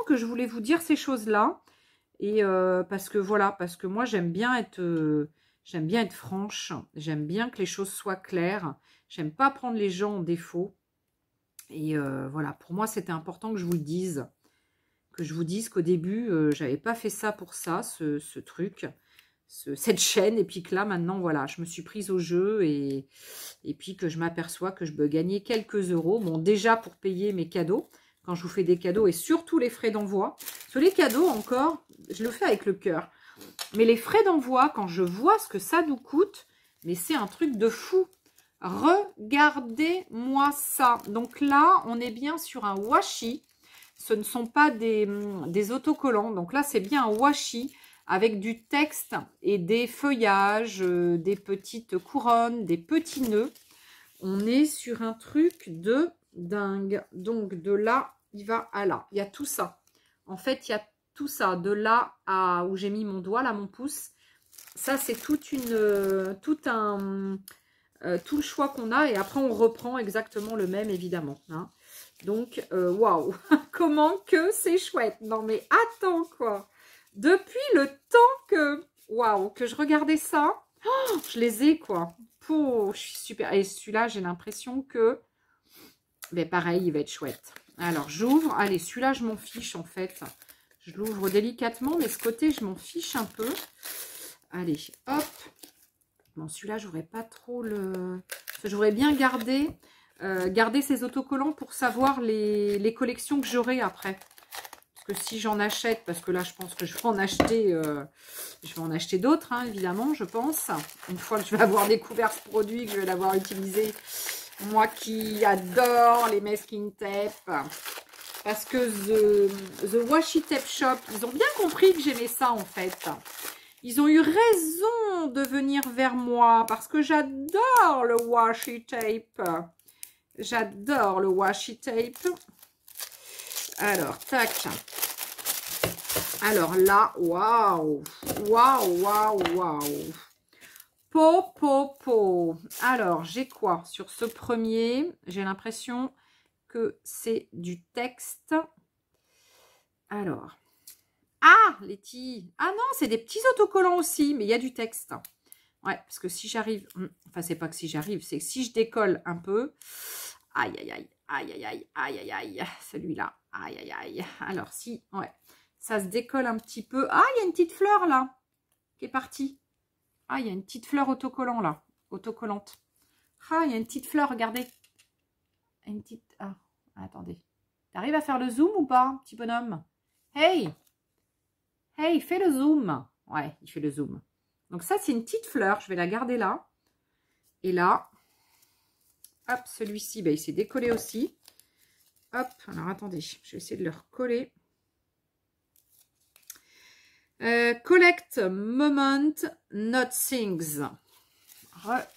que je voulais vous dire ces choses-là. Et parce que voilà, parce que moi, j'aime bien être franche. J'aime bien que les choses soient claires. J'aime pas prendre les gens en défaut. Et voilà, pour moi, c'était important que je vous le dise. Que je vous dise qu'au début, j'avais pas fait ça pour ça, ce truc. Cette chaîne, et puis que là maintenant voilà, je me suis prise au jeu et puis que je m'aperçois que je peux gagner quelques euros, bon déjà pour payer mes cadeaux, quand je vous fais des cadeaux et surtout les frais d'envoi, sur les cadeaux encore, je le fais avec le cœur, mais les frais d'envoi, quand je vois ce que ça nous coûte, mais c'est un truc de fou. Regardez-moi ça, donc là on est bien sur un washi, ce ne sont pas des autocollants, donc là c'est bien un washi. avec du texte et des feuillages, des petites couronnes, des petits nœuds. On est sur un truc de dingue. Donc, de là, il va à là. Il y a tout ça. En fait, il y a tout ça. De là à où j'ai mis mon doigt, là, mon pouce. Ça, c'est tout le choix qu'on a. Et après, on reprend exactement le même, évidemment. Hein. Donc, waouh. Comment que c'est chouette. Non, mais attends, quoi. Depuis le temps que... Waouh, que je regardais ça. Oh, je les ai, quoi. Oh, je suis super. Et celui-là, j'ai l'impression que... Ben, pareil, il va être chouette. Alors, j'ouvre. Allez, celui-là, je m'en fiche, en fait. Je l'ouvre délicatement, mais ce côté, je m'en fiche un peu. Allez, hop. Bon, celui-là, j'aurais pas trop le... J'aurais bien gardé ces autocollants pour savoir les collections que j'aurai après. Parce que si j'en achète, parce que là, je pense que je vais en acheter d'autres, hein, évidemment, je pense. Une fois que je vais avoir découvert ce produit, que je vais l'avoir utilisé. Moi qui adore les masking tape. Parce que The Washi Tape Shop, ils ont bien compris que j'aimais ça, en fait. Ils ont eu raison de venir vers moi parce que j'adore le washi tape. J'adore le washi tape. Alors, tac. Alors là, waouh. Waouh, waouh, waouh. Po. Alors, j'ai quoi sur ce premier? J'ai l'impression que c'est du texte. Alors. Ah, Letty. Ah non, c'est des petits autocollants aussi, mais il y a du texte. Ouais, parce que si j'arrive... Enfin, c'est pas que si j'arrive, c'est que si je décolle un peu... Aïe, aïe, aïe, aïe, aïe, aïe, aïe, aïe, aïe. Celui-là, aïe, aïe, aïe. Alors, si, ouais, ça se décolle un petit peu. Ah, il y a une petite fleur, là, qui est partie. Ah, il y a une petite fleur autocollant, là. Autocollante. Ah, il y a une petite fleur, regardez. Une petite... Ah, attendez. T'arrives à faire le zoom ou pas, petit bonhomme? Hey! Hey, fais le zoom. Ouais, il fait le zoom. Donc ça, c'est une petite fleur. Je vais la garder là. Et là, hop, celui-ci, ben, il s'est décollé aussi. Hop, alors attendez, je vais essayer de le recoller. Collect moment, not things.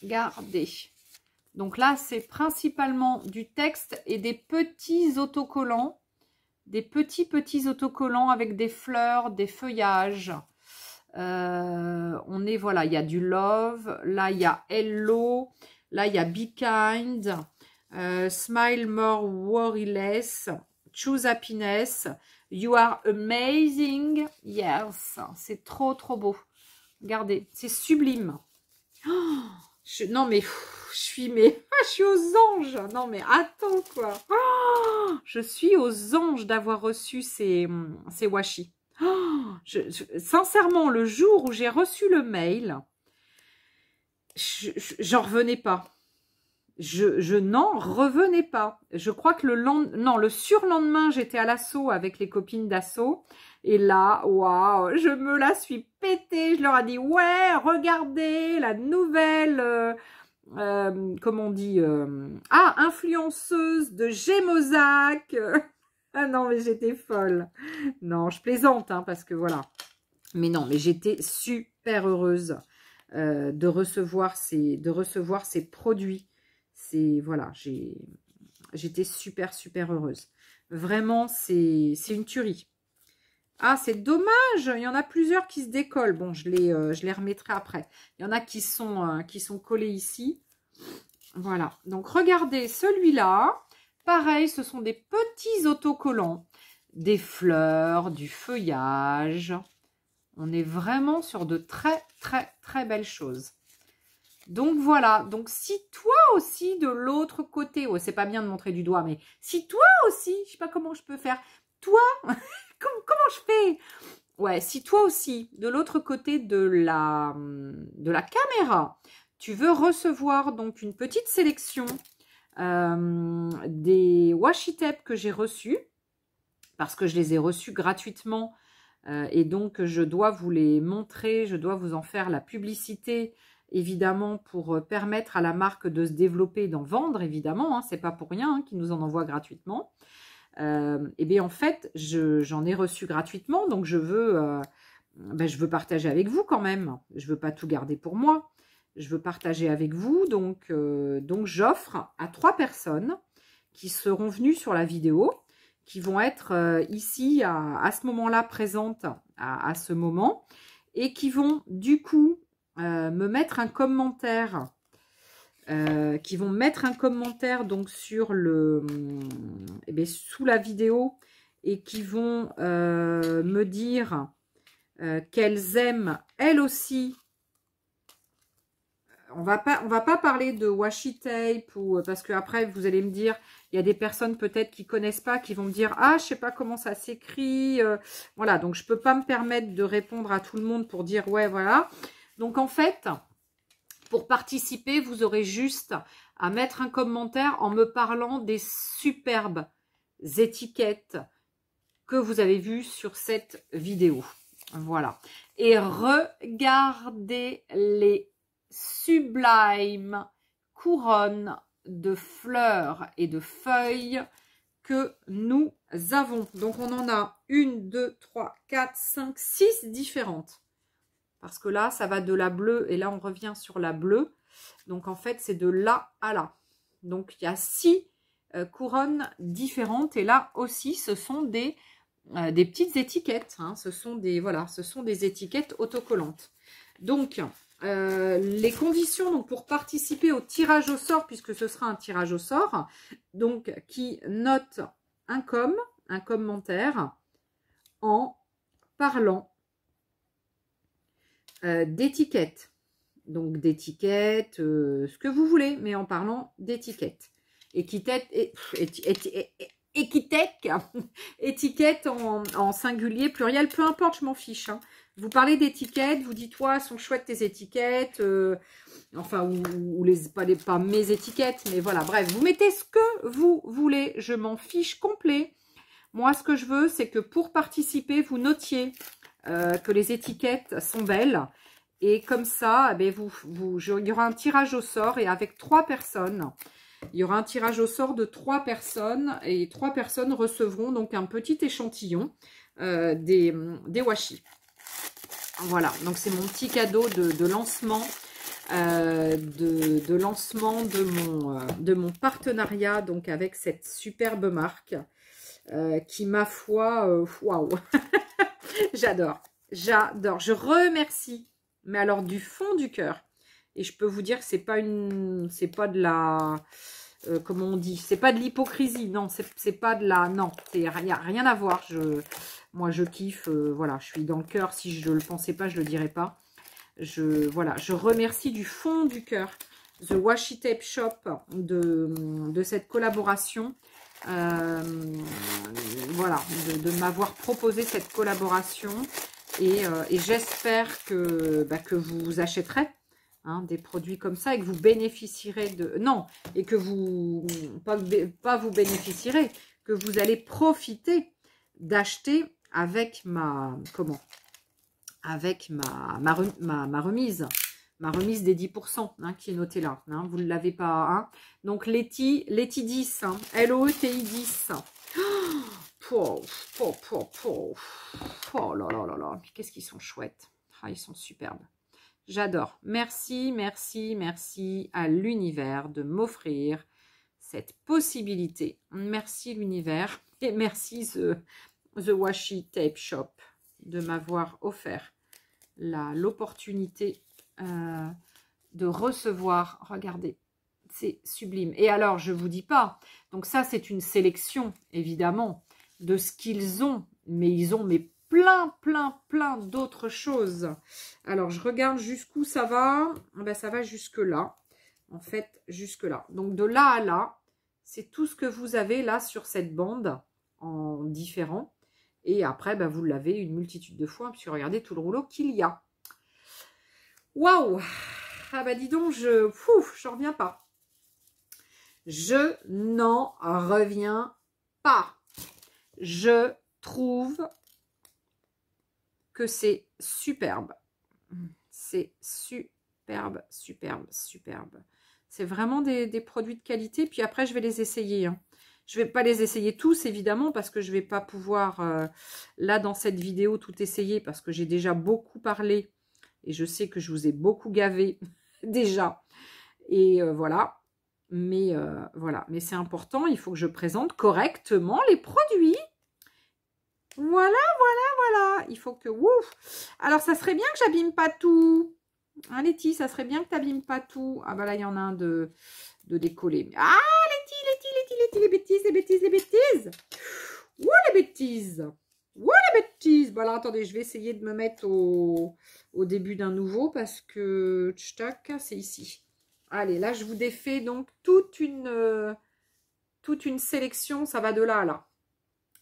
Regardez. Donc là, c'est principalement du texte et des petits autocollants. Des petits autocollants avec des fleurs, des feuillages. On est, voilà, il y a du love. Là, il y a hello. Là, il y a be kind. Smile more, worry less. Choose happiness. You are amazing. Yes. C'est trop, trop beau. Regardez, c'est sublime. Oh, non, mais... je suis aux anges. Non, mais attends, quoi. Oh, je suis aux anges d'avoir reçu ces washi. Oh, sincèrement, le jour où j'ai reçu le mail, j'en revenais pas. Je n'en revenais pas. Je crois que le surlendemain, j'étais à l'assaut avec les copines d'assaut. Et là, waouh, je me la suis pétée. Je leur ai dit, ouais, regardez la nouvelle... comment on dit, influenceuse de Gémozac. Ah non, mais j'étais folle. Non, je plaisante, hein, parce que voilà. Mais non, mais j'étais super heureuse de recevoir ces produits. C'est, voilà, j'étais super, super heureuse. Vraiment, c'est une tuerie. Ah, c'est dommage, il y en a plusieurs qui se décollent. Bon, je les remettrai après. Il y en a qui sont collés ici. Voilà, donc regardez celui-là. Pareil, ce sont des petits autocollants. Des fleurs, du feuillage. On est vraiment sur de très, très, très belles choses. Donc voilà, donc si toi aussi de l'autre côté, oh, c'est pas bien de montrer du doigt, mais si toi aussi, je sais pas comment je peux faire, toi, comment je fais? Ouais, si toi aussi, de l'autre côté de la caméra, tu veux recevoir donc une petite sélection des washi tape que j'ai reçus, parce que je les ai reçus gratuitement et donc je dois vous les montrer, je dois vous en faire la publicité, évidemment, pour permettre à la marque de se développer et d'en vendre, évidemment, hein, c'est pas pour rien hein, qu'ils nous en envoient gratuitement. Et bien en fait, j'en ai reçu gratuitement, donc je veux ben, je veux partager avec vous quand même. Je veux pas tout garder pour moi. Je veux partager avec vous. Donc j'offre à 3 personnes qui seront venues sur la vidéo, qui vont être ici à ce moment-là présentes à ce moment et qui vont du coup me mettre un commentaire. Qui vont mettre un commentaire donc sur le sous la vidéo et qui vont me dire qu'elles aiment elles aussi. On va pas parler de washi tape ou parce que après vous allez me dire, il y a des personnes peut-être qui connaissent pas, qui vont me dire ah je sais pas comment ça s'écrit, voilà, donc je peux pas me permettre de répondre à tout le monde pour dire ouais voilà. Donc en fait, pour participer, vous aurez juste à mettre un commentaire en me parlant des superbes étiquettes que vous avez vues sur cette vidéo. Voilà. Et regardez les sublimes couronnes de fleurs et de feuilles que nous avons. Donc, on en a 1, 2, 3, 4, 5, 6 différentes. Parce que là, ça va de la bleue et là, on revient sur la bleue. Donc, en fait, c'est de là à là. Donc, il y a 6 couronnes différentes. Et là aussi, ce sont des petites étiquettes. Hein. Ce sont des étiquettes autocollantes. Donc, les conditions donc, pour participer au tirage au sort, puisque ce sera un tirage au sort, donc qui note un commentaire en parlant d'étiquettes. Donc d'étiquettes, ce que vous voulez, mais en parlant d'étiquettes. Étiquette en singulier, pluriel, peu importe, je m'en fiche. Hein. Vous parlez d'étiquettes, vous dites, ouais, elles sont chouettes tes étiquettes, enfin, ou pas mes étiquettes, mais voilà, bref, vous mettez ce que vous voulez, je m'en fiche complet. Moi, ce que je veux, c'est que pour participer, vous notiez que les étiquettes sont belles. Et comme ça, eh bien, il y aura un tirage au sort et avec 3 personnes, il y aura un tirage au sort de 3 personnes et 3 personnes recevront donc un petit échantillon des washi. Voilà, donc c'est mon petit cadeau de lancement, de lancement de mon partenariat donc avec cette superbe marque qui, ma foi, waouh, j'adore, j'adore. Je remercie, mais alors du fond du cœur. Et je peux vous dire que c'est pas de la, comment on dit, c'est pas de l'hypocrisie, non, c'est pas de la, non, il n'y a rien à voir. Moi, je kiffe, voilà, je suis dans le cœur. Si je le pensais pas, je le dirais pas. Voilà, je remercie du fond du cœur The Washi Tape Shop de cette collaboration. Voilà, de m'avoir proposé cette collaboration. Et j'espère que vous achèterez hein, des produits comme ça et que vous bénéficierez de... Non, et que vous... Pas vous bénéficierez, que vous allez profiter d'acheter avec ma... Comment? Avec ma remise. Ma remise des 10% hein, qui est notée là. Hein, vous ne l'avez pas. Hein. Donc, Leti 10. Hein, LOETI 10. Oh là là là là. Qu'est-ce qu'ils sont chouettes. Ah, ils sont superbes. J'adore. Merci, merci, merci à l'univers de m'offrir cette possibilité. Merci l'univers. Et merci The Washi Tape Shop de m'avoir offert l'opportunité de recevoir. Regardez, c'est sublime. Et alors, je vous dis pas. Donc ça, c'est une sélection, évidemment, de ce qu'ils ont. Mais ils ont plein d'autres choses. Alors, je regarde jusqu'où ça va. Ben, ça va jusque là. En fait, jusque là. Donc, de là à là, c'est tout ce que vous avez là sur cette bande en différent. Et après, ben, vous l'avez une multitude de fois, puisque regardez tout le rouleau qu'il y a. Waouh! Ah bah dis donc, j'en reviens pas. Je n'en reviens pas. Je trouve que c'est superbe. C'est superbe, superbe, superbe. C'est vraiment des produits de qualité. Puis après, je vais les essayer. Hein. Je ne vais pas les essayer tous, évidemment, parce que je ne vais pas pouvoir, là, dans cette vidéo, tout essayer, parce que j'ai déjà beaucoup parlé. Et je sais que je vous ai beaucoup gavé, déjà. Et voilà. Mais voilà. Mais c'est important, il faut que je présente correctement les produits. Voilà, voilà. Il faut que... Ouf. Alors, ça serait bien que j'abîme pas tout. Hein, Letty, ça serait bien que tu n'abîmes pas tout. Ah, bah là, il y en a un de décoller. Ah, Letty, les bêtises. Ouh, les bêtises. Bon, alors, attendez, je vais essayer de me mettre au début d'un nouveau parce que, tchac, c'est ici. Allez, là, je vous défais donc toute une sélection. Ça va de là à là.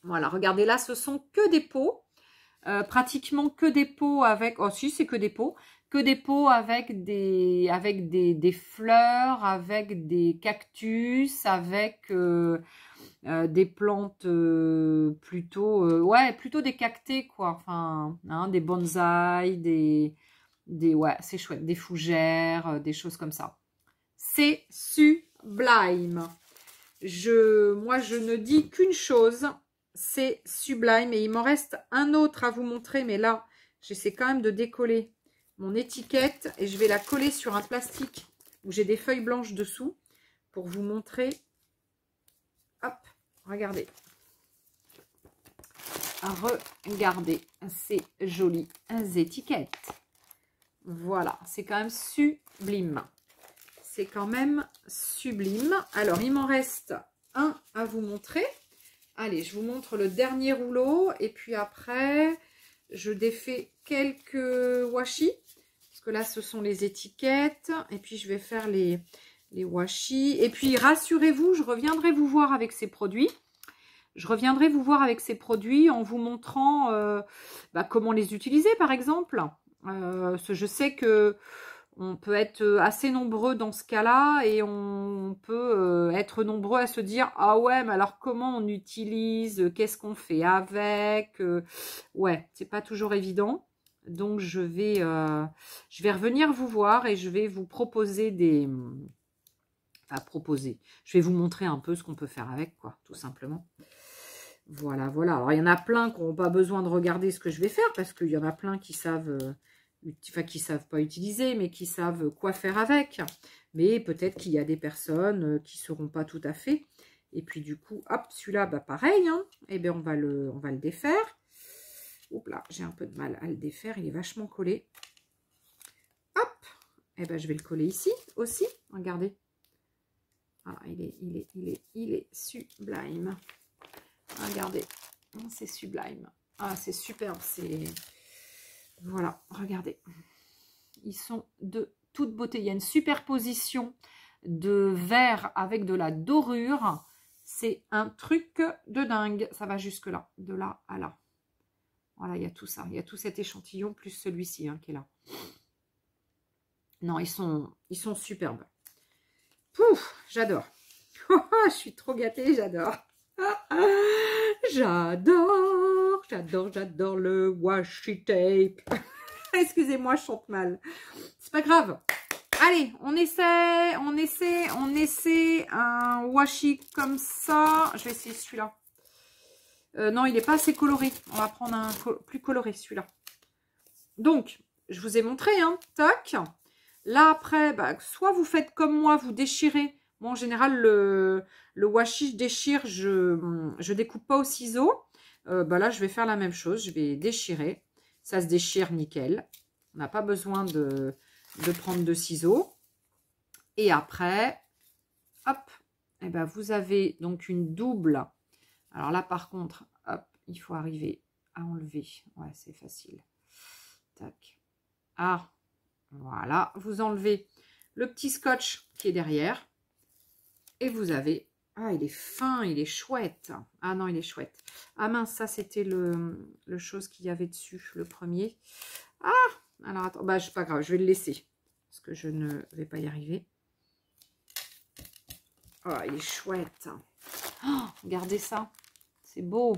Voilà, regardez, là, ce sont que des pots. Pratiquement que des pots avec... Oh, si, c'est que des pots. Que des pots avec des fleurs, avec des cactus, avec des plantes plutôt des cactés, quoi. Enfin, hein, des bonsaïs, ouais, c'est chouette. Des fougères, des choses comme ça. C'est sublime. Moi, je ne dis qu'une chose, c'est sublime. Et il m'en reste un autre à vous montrer, mais là, j'essaie quand même de décoller mon étiquette et je vais la coller sur un plastique où j'ai des feuilles blanches dessous pour vous montrer. Hop, regardez. Regardez ces jolies étiquettes. Voilà, c'est quand même sublime. C'est quand même sublime. Alors, il m'en reste un à vous montrer. Allez, je vous montre le dernier rouleau. Et puis après, je défais quelques washi. Parce que là, ce sont les étiquettes. Et puis, je vais faire les washi. Et puis, rassurez-vous, je reviendrai vous voir avec ces produits. Je reviendrai vous voir avec ces produits en vous montrant comment les utiliser, par exemple. Je sais que on peut être assez nombreux dans ce cas-là et on peut être nombreux à se dire « Ah ouais, mais alors comment on utilise? Qu'est-ce qu'on fait avec ?» Ouais, c'est pas toujours évident. Donc, je vais revenir vous voir et je vais vous proposer des... Enfin, proposer. Je vais vous montrer un peu ce qu'on peut faire avec, quoi, tout simplement. Voilà, voilà. Alors, il y en a plein qui n'ont pas besoin de regarder ce que je vais faire parce qu'il y en a plein qui savent... qui savent pas utiliser, mais qui savent quoi faire avec. Mais peut-être qu'il y a des personnes qui ne sauront pas tout à fait. Et puis du coup, hop, celui-là, bah pareil, hein. Eh bien, on va le défaire. Oups là, j'ai un peu de mal à le défaire, il est vachement collé. Hop, eh ben je vais le coller ici aussi. Regardez. Ah, il est sublime. Regardez, c'est sublime. Ah, c'est superbe, c'est... Voilà, regardez. Ils sont de toute beauté. Il y a une superposition de vert avec de la dorure. C'est un truc de dingue. Ça va jusque là, de là à là. Voilà, il y a tout ça. Il y a tout cet échantillon plus celui-ci qui est là. Non, ils sont superbes. Pouf, j'adore. Je suis trop gâtée, j'adore. J'adore le washi tape. Excusez-moi, je chante mal. C'est pas grave. Allez, on essaie un washi comme ça. Je vais essayer celui-là. Non, il n'est pas assez coloré. On va prendre un plus coloré, celui-là. Donc, je vous ai montré, tac. Là, après, soit vous faites comme moi, vous déchirez. Moi, en général, le washi, je déchire, je découpe pas au ciseau. Là, je vais faire la même chose. Je vais déchirer. Ça se déchire nickel. On n'a pas besoin de prendre de ciseaux. Et après, hop, vous avez donc une double. Alors là, par contre, hop, il faut arriver à enlever. Ouais, c'est facile. Tac. Ah, voilà. Vous enlevez le petit scotch qui est derrière. Et vous avez... Ah, il est fin, il est chouette. Ah non, il est chouette. Ah mince, ça, c'était le chose qu'il y avait dessus, le premier. Ah, alors attends, c'est pas grave, je vais le laisser. Parce que je ne vais pas y arriver. Oh, il est chouette. Oh, regardez ça. C'est beau.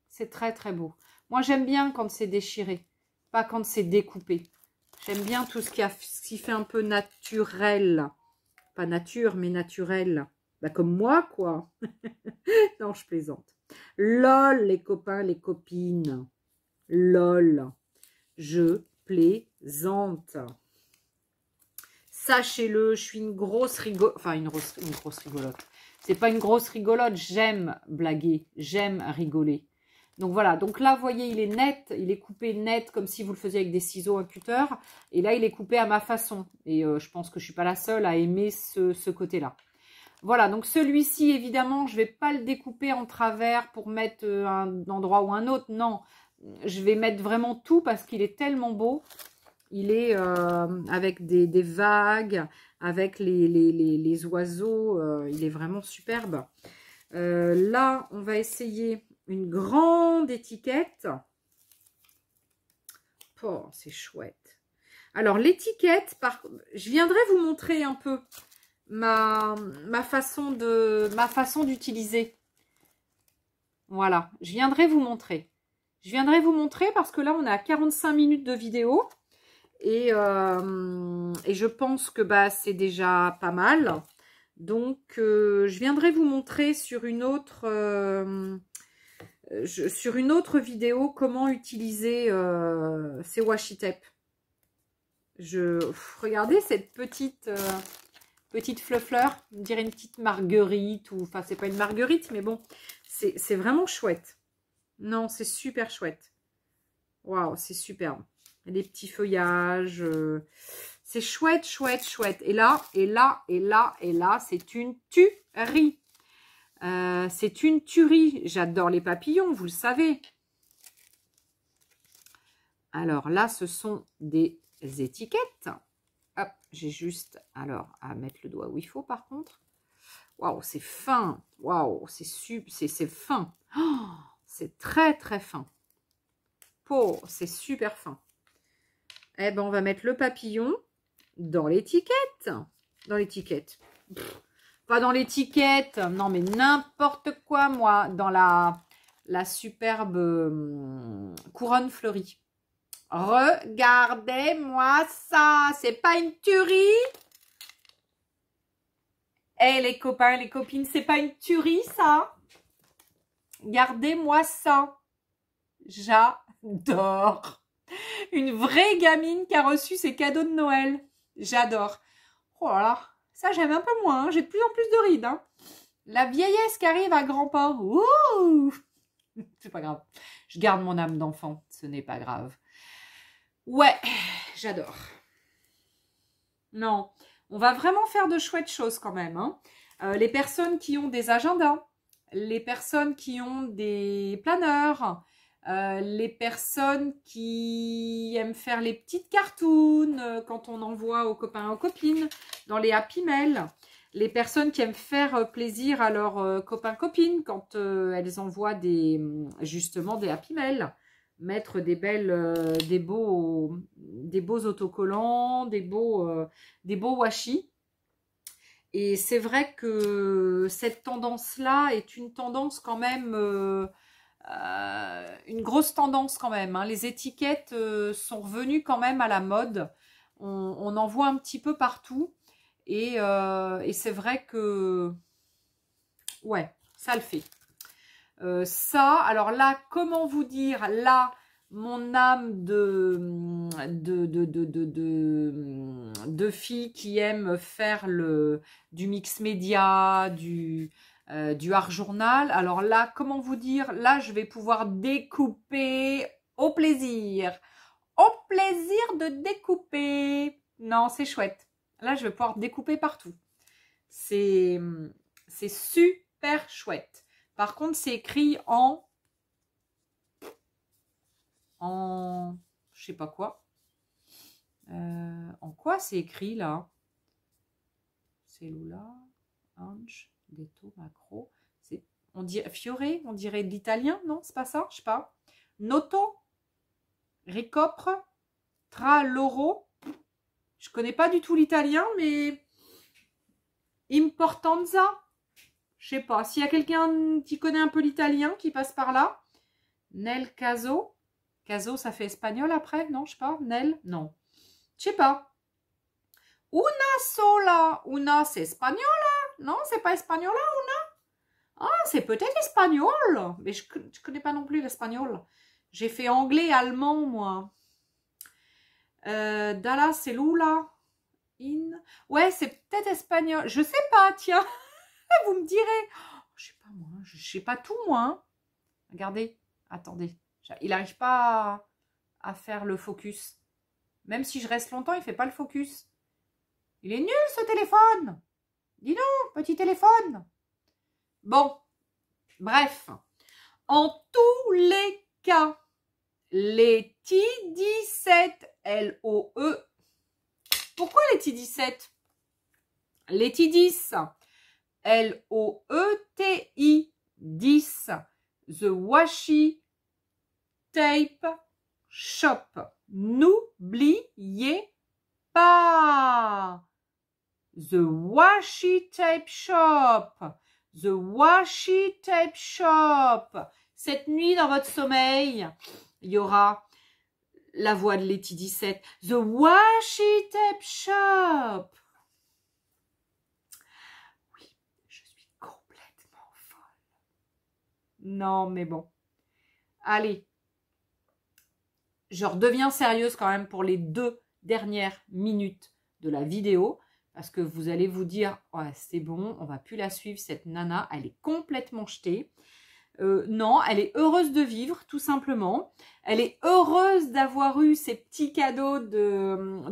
C'est très, très beau. Moi, j'aime bien quand c'est déchiré, pas quand c'est découpé. J'aime bien tout ce qui fait un peu naturel. Pas nature, mais naturel. Bah, comme moi, quoi. Non, je plaisante. LOL, les copains, les copines. LOL. Je plaisante. Sachez-le, je suis une grosse rigolote. Enfin, une grosse rigolote. C'est pas une grosse rigolote. J'aime blaguer. J'aime rigoler. Donc voilà. Donc là, vous voyez, il est net. Il est coupé net comme si vous le faisiez avec des ciseaux, un cutter. Et là, il est coupé à ma façon. Et je pense que je suis pas la seule à aimer ce côté-là. Voilà, donc celui-ci, évidemment, je ne vais pas le découper en travers pour mettre un endroit ou un autre. Non, je vais mettre vraiment tout parce qu'il est tellement beau. Il est avec des vagues, avec les oiseaux. Il est vraiment superbe. Là, on va essayer une grande étiquette. Oh, c'est chouette. Alors, l'étiquette, je viendrai vous montrer un peu ma façon d'utiliser. Voilà, je viendrai vous montrer. Je viendrai vous montrer parce que là, on est à 45 minutes de vidéo. Et je pense que bah, c'est déjà pas mal. Donc, je viendrai vous montrer sur une autre vidéo comment utiliser ces washi tape. Regardez cette petite fleur, on dirait une petite marguerite, ou enfin c'est pas une marguerite, mais bon, c'est vraiment chouette. Non, c'est super chouette. Waouh, c'est superbe. Des petits feuillages, c'est chouette, chouette, chouette. Et là, c'est une tuerie. C'est une tuerie. J'adore les papillons, vous le savez. Alors là, ce sont des étiquettes. Hop, j'ai juste alors à mettre le doigt où il faut par contre. Waouh, c'est fin. Waouh, c'est fin. Oh, c'est très très fin. Oh, c'est super fin. Eh ben, on va mettre le papillon dans l'étiquette. Dans l'étiquette. Pas dans l'étiquette. Non, mais n'importe quoi, moi. Dans la superbe couronne fleurie. Regardez-moi ça. C'est pas une tuerie? Eh, les copains, les copines, c'est pas une tuerie, ça? Regardez-moi ça. J'adore. Une vraie gamine qui a reçu ses cadeaux de Noël. J'adore. Oh là là, ça j'aime un peu moins. Hein. J'ai de plus en plus de rides. Hein. La vieillesse qui arrive à grands pas. Ouh. C'est pas grave. Je garde mon âme d'enfant. Ce n'est pas grave. Ouais, j'adore. Non, on va vraiment faire de chouettes choses quand même. Hein. Les personnes qui ont des agendas, les personnes qui ont des planeurs, les personnes qui aiment faire les petites cartoons quand on envoie aux copains et aux copines dans les happy mail, les personnes qui aiment faire plaisir à leurs copains-copines quand elles envoient justement des happy mail, mettre des beaux autocollants, des beaux washi. Et c'est vrai que cette tendance-là est une tendance quand même, une grosse tendance quand même. Hein. Les étiquettes sont revenues quand même à la mode. On en voit un petit peu partout. Et c'est vrai que, ouais, ça le fait. Ça, alors là, comment vous dire, là, mon âme de fille qui aime faire du mix média, du art journal. Alors là, comment vous dire, là, je vais pouvoir découper au plaisir. Au plaisir de découper. Non, c'est chouette. Là, je vais pouvoir découper partout. C'est super chouette. Par contre, c'est écrit je sais pas quoi. En quoi c'est écrit là? Cellula, Ange, Detto, Macro. On dirait Fiore, on dirait de l'italien, non? C'est pas ça? Je sais pas. Noto, Ricopre, Tra Loro. Je connais pas du tout l'italien, mais Importanza. Je sais pas. S'il y a quelqu'un qui connaît un peu l'italien qui passe par là. Nel Caso. Caso, ça fait espagnol après? Non, je sais pas. Nel? Non. Je sais pas. Una sola. Una, c'est espagnol. Non, c'est pas espagnol là, on a? Ah, c'est peut-être espagnol. Mais je connais pas non plus l'espagnol. J'ai fait anglais, allemand, moi. Dallas, c'est Lula. Ouais, c'est peut-être espagnol. Je sais pas, tiens. Vous me direz. Oh, je sais pas, moi. Je sais pas tout, moi. Hein. Regardez. Attendez. Il n'arrive pas à faire le focus. Même si je reste longtemps, il ne fait pas le focus. Il est nul, ce téléphone. Dis donc, petit téléphone. Bon. Bref. En tous les cas, les T17 LOE. Pourquoi les T17? Les T10 LOETI 10. The Washi Tape Shop. N'oubliez pas. The Washi Tape Shop. The Washi Tape Shop. Cette nuit, dans votre sommeil, il y aura la voix de Letty 17. The Washi Tape Shop. Oui, je suis complètement folle. Non, mais bon. Allez. Je redeviens sérieuse quand même pour les 2 dernières minutes de la vidéo. Parce que vous allez vous dire, ouais, c'est bon, on va plus la suivre, cette nana, elle est complètement jetée. Non, elle est heureuse de vivre, tout simplement. Elle est heureuse d'avoir eu ces petits cadeaux de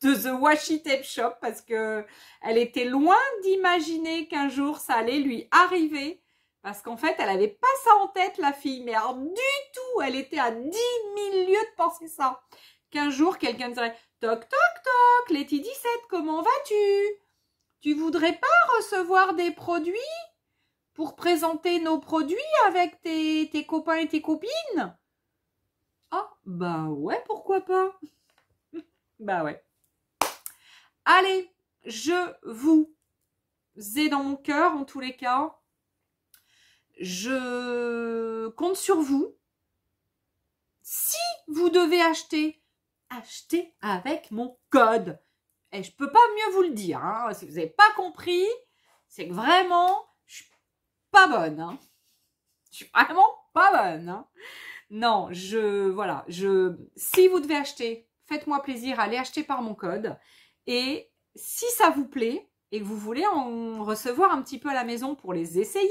The Washi Tape Shop parce que elle était loin d'imaginer qu'un jour ça allait lui arriver. Parce qu'en fait, elle n'avait pas ça en tête, la fille. Mais alors, du tout, elle était à 10 000 lieues de penser ça. Qu'un jour, quelqu'un dirait « Toc, toc, toc, Letty 17, comment vas-tu? Tu voudrais pas recevoir des produits pour présenter nos produits avec tes copains et tes copines? » Ah, bah ouais, pourquoi pas? Bah ouais. Allez, je vous ai dans mon cœur, en tous les cas. Je compte sur vous. Si vous devez acheter, achetez avec mon code. Et je peux pas mieux vous le dire. Hein. Si vous n'avez pas compris, c'est que vraiment, je suis pas bonne. Hein. Je suis vraiment pas bonne. Hein. Non, voilà. Si vous devez acheter, faites-moi plaisir, allez acheter par mon code. Et si ça vous plaît et que vous voulez en recevoir un petit peu à la maison pour les essayer,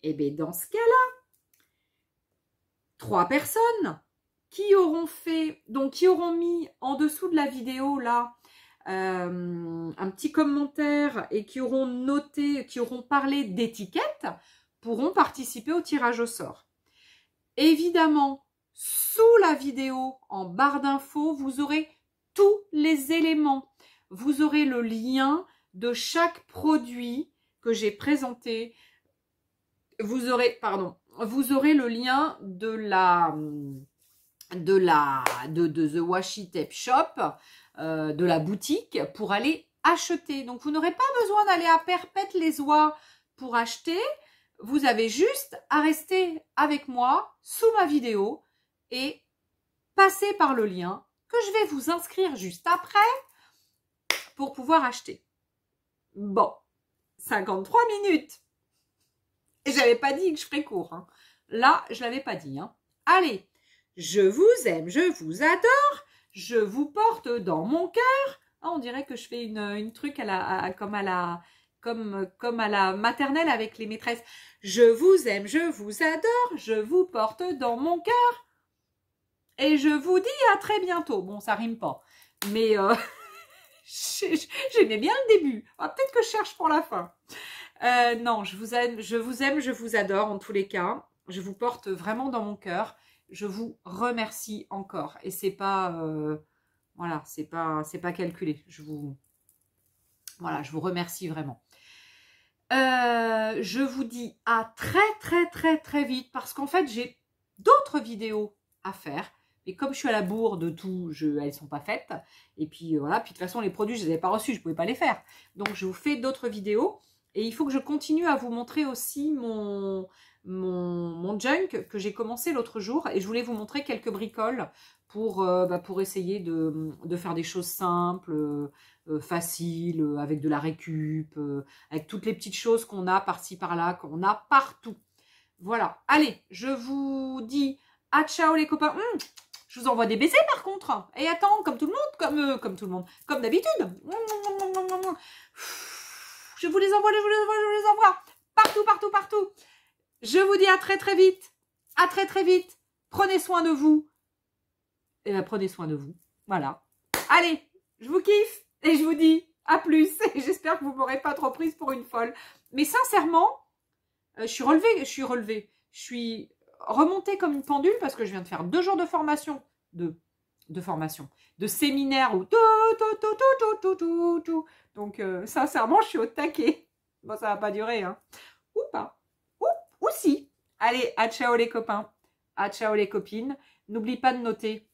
et bien dans ce cas-là, 3 personnes qui auront fait, donc qui auront mis en dessous de la vidéo là un petit commentaire et qui auront noté, qui auront parlé d'étiquette, pourront participer au tirage au sort. Évidemment, sous la vidéo, en barre d'infos, vous aurez tous les éléments. Vous aurez le lien de chaque produit que j'ai présenté. Vous aurez le lien de The Washi Tape Shop, de la boutique pour aller acheter. Donc, vous n'aurez pas besoin d'aller à Perpète-les-Oies pour acheter. Vous avez juste à rester avec moi sous ma vidéo et passer par le lien que je vais vous inscrire juste après pour pouvoir acheter. Bon, 53 minutes. Et j'avais pas dit que je ferais court. Hein. Là, je l'avais pas dit. Hein. Allez, je vous aime, je vous adore, je vous porte dans mon cœur. Ah, on dirait que je fais une truc comme à la maternelle avec les maîtresses. Je vous aime, je vous adore, je vous porte dans mon cœur. Et je vous dis à très bientôt. Bon, ça rime pas. Mais j'aimais bien le début. Ah, peut-être que je cherche pour la fin. Non, je vous aime, je vous adore en tous les cas. Je vous porte vraiment dans mon cœur. Je vous remercie encore. Et c'est pas, voilà, c'est pas calculé. Je vous remercie vraiment. Je vous dis à très vite parce qu'en fait, j'ai d'autres vidéos à faire. Et comme je suis à la bourre de tout, elles sont pas faites. Et puis voilà, puis de toute façon, les produits, je les avais pas reçus, je pouvais pas les faire. Donc, je vous fais d'autres vidéos. Et il faut que je continue à vous montrer aussi mon junk que j'ai commencé l'autre jour et je voulais vous montrer quelques bricoles pour essayer de faire des choses simples, faciles, avec de la récup, avec toutes les petites choses qu'on a par-ci par-là, qu'on a partout. Voilà. Allez, je vous dis à ciao les copains. Je vous envoie des baisers par contre. Et attends, comme tout le monde, comme tout le monde, comme d'habitude. Je vous les envoie, je vous les envoie, je vous les envoie. Partout, partout, partout. Je vous dis à très très vite. À très très vite. Prenez soin de vous. Et prenez soin de vous. Voilà. Allez, je vous kiffe. Et je vous dis à plus. Et j'espère que vous ne m'aurez pas trop prise pour une folle. Mais sincèrement, je suis relevée. Je suis remontée comme une pendule parce que je viens de faire 2 jours de formation. De séminaire ou tout. Donc, sincèrement, je suis au taquet. Bon, ça va pas durer, hein. Ou pas. Ou si. Allez, à ciao les copains. À ciao les copines. N'oublie pas de noter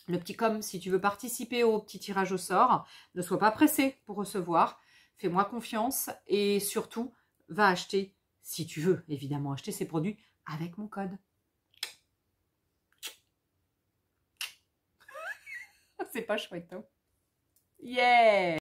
le petit com si tu veux participer au petit tirage au sort. Ne sois pas pressé pour recevoir. Fais-moi confiance. Et surtout, va acheter, si tu veux, évidemment, acheter ces produits avec mon code. C'est pas chouette, hein? Yeah!